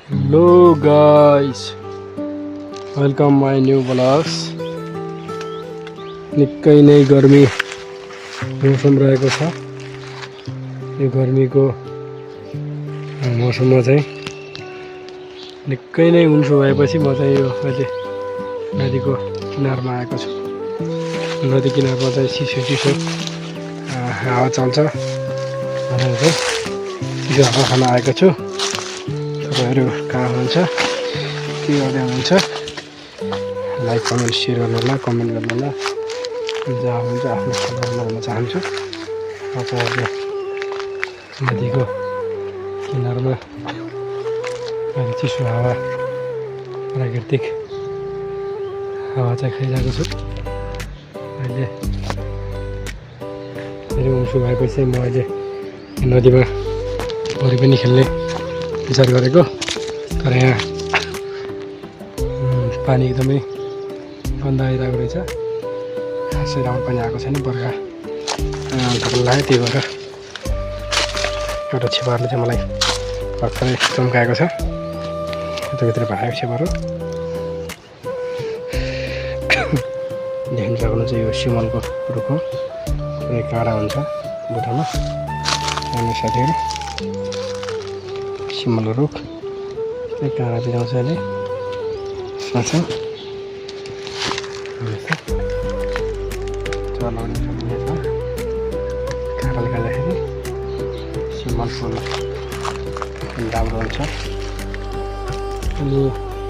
Hello guys, welcome my new vlogs. निकै नै गर्मी मौसम रहेको छ। यो गर्मीको मौसममा चाहिँ निकै नै उन्सो भएपछि म चाहिँ यो अहिले नदीको किनारमा आएको छु। नदी किनारमा चाहिँ चिसो चिसो हावा चल्छ भनेर चाहिँ चिसो हावा खान आएको छु। तपाईहरु कहाँ हुनुहुन्छ, के गर्दै हुनुहुन्छ, लाइक कमेन्ट शेयर गर्नु होला, कमेन्ट गर्नु होला। जहाँ हुनुहुन्छ आफ्नो खबर भन्न चाहन्छु। म चाहिँ अहिले नदीको किनारमा अहिले चिसो हावा, प्राकृतिक हावा चाहिँ खाइरहेको छु। अहिले धेरै उन्सो भएपछि म अहिले नदीमा पौडी पनि खेल्ने विचार गरेको। तर यहाँ पानी एकदमै गन्दा आइरहेको रहेछ। खासै राम्रो पनि आएको छैन, बर्खा ढल्ला लाग्यो। त्यही भएर एउटा छेपारले चाहिँ मलाई भर्खरै चम्काएको छ। यताभित्र भागेको छेपारो देख्न सक्नुहुन्छ। यो सिमलको रुख हो, पुरै काँडा हुन्छ बुट्टामा। अनि साथीहरू सिमलको रुख पुरै काँडा बिजाउँछ अहिले साँच्चै चलाउने सक्नेछ। काँडाले गर्दाखेरि सिमल फुल राम्रो हुन्छ। अनि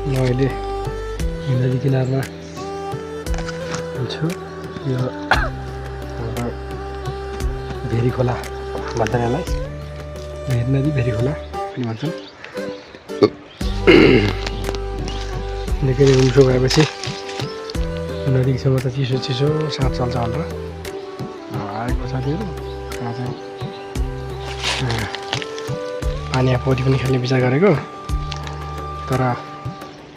म अहिले नदी किनारमा छु। यो हाम्रो भेरी खोला भन्छ यसलाई, भेरी नदी भेरी खोला पनि भन्छन्। निकै नै उन्सो भएपछि नदीसँग त चिसो चिसो साँप चल्छ भनेर आएको साथीहरू। यहाँ चाहिँ पानी पौडी पनि खेल्ने विचार गरेको। तर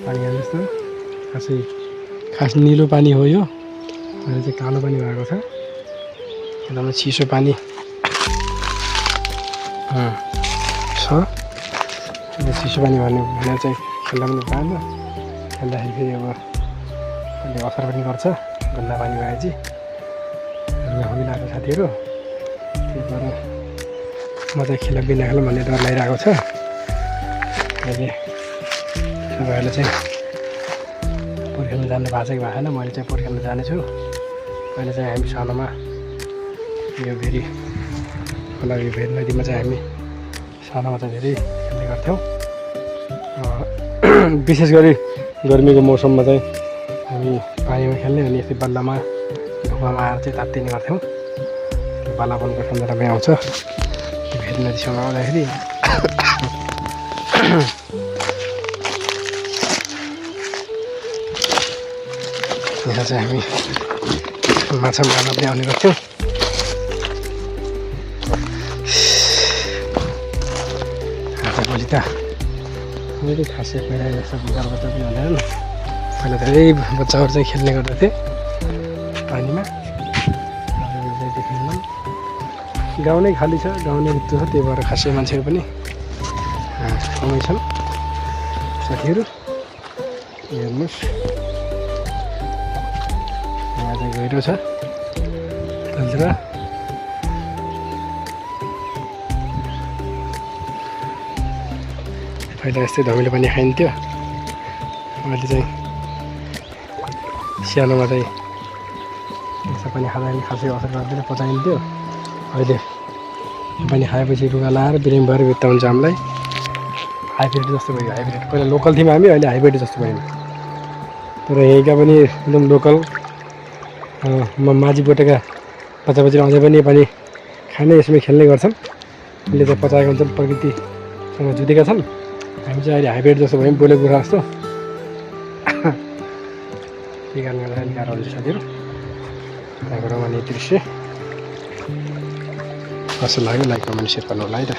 पानी जस्तो खास निलो पानी हो यो, अहिले चाहिँ कालो पानी भएको छ। एकदमै चिसो पानी छ। चिसो पानी भनेर चाहिँ खेल्दा पनि पाएन। खेल्दाखेरि फेरि अब अहिले असर पनि गर्छ, गन्दा पानी भएपछि लगाएको साथीहरू। त्यही भएर म चाहिँ खेला बिना खेल भन्ने डर लागिरहेको छ। अहिले तपाईँहरूले चाहिँ पौडी खेल्न जानु भएको छ कि भएन। मैले चाहिँ पौडी खेल्न जानेछु। अहिले चाहिँ हामी सानोमा यो भेरी खोला, यो भेरी नदीमा चाहिँ हामी सानोमा चाहिँ धेरै खेल्ने गर्थ्यौँ। विशेष गरी गर्मीको मौसममा चाहिँ हामी पानीमा खेल्ने, अनि यस्तै बल्लामा ढुङ्गामा आएर चाहिँ तात्तिने गर्थ्यौँ। त्यो बल्लापनको सम्झनामै आउँछ भेरी नदीसँग आउँदाखेरि। यहाँ चाहिँ हामी माछा मार्न पनि आउने गर्थ्यौँ। आजभोलि त मैले खासै पहिला जस्तो विचार बच्चा पनि हुँदैन। पहिला धेरै बच्चाहरू चाहिँ खेल्ने गर्दथे पानीमा। गाउँ नै खाली छ, गाउँ नै रित्तो छ। त्यही भएर खासै मान्छेहरू पनि कमै छन्। साथीहरू हेर्नुहोस्, यहाँ चाहिँ गहिरो छ तलतिर। पहिला यस्तै धमिलो पानी खाइन्थ्यो। अहिले चाहिँ सानोमा चाहिँ यस्तो पानी खाँदा पनि खासै असर गर्दैन, पचाइन्थ्यो। अहिले पानी खाएपछि रुगा लाएर बिरामी भएर बित्ता हुन्छ हामीलाई। हाइब्रिड जस्तो भयो, हाइब्रिड। पहिला लोकल थियौँ हामी, अहिले हाइब्रिड जस्तो भयौँ। तर यहीँका पनि एकदम लोकल माझी बोटेका बच्चा बच्चीहरू अझै पनि पानी खाने, यसमै खेल्ने गर्छन्। यसले चाहिँ पचाएको हुन्छन्, प्रकृतिसँग जुधेका छन्। हामी चाहिँ अहिले हाइब्रिड जस्तो भयौँ, बोले गुरा जस्तो। त्यही कारणले गर्दा अलिक गाह्रो हुन्छ साथीहरू। त्यहाँबाट अनि दृश्य कस्तो लाग्यो लाइक कमेन्ट सेयर गर्नु होला है त।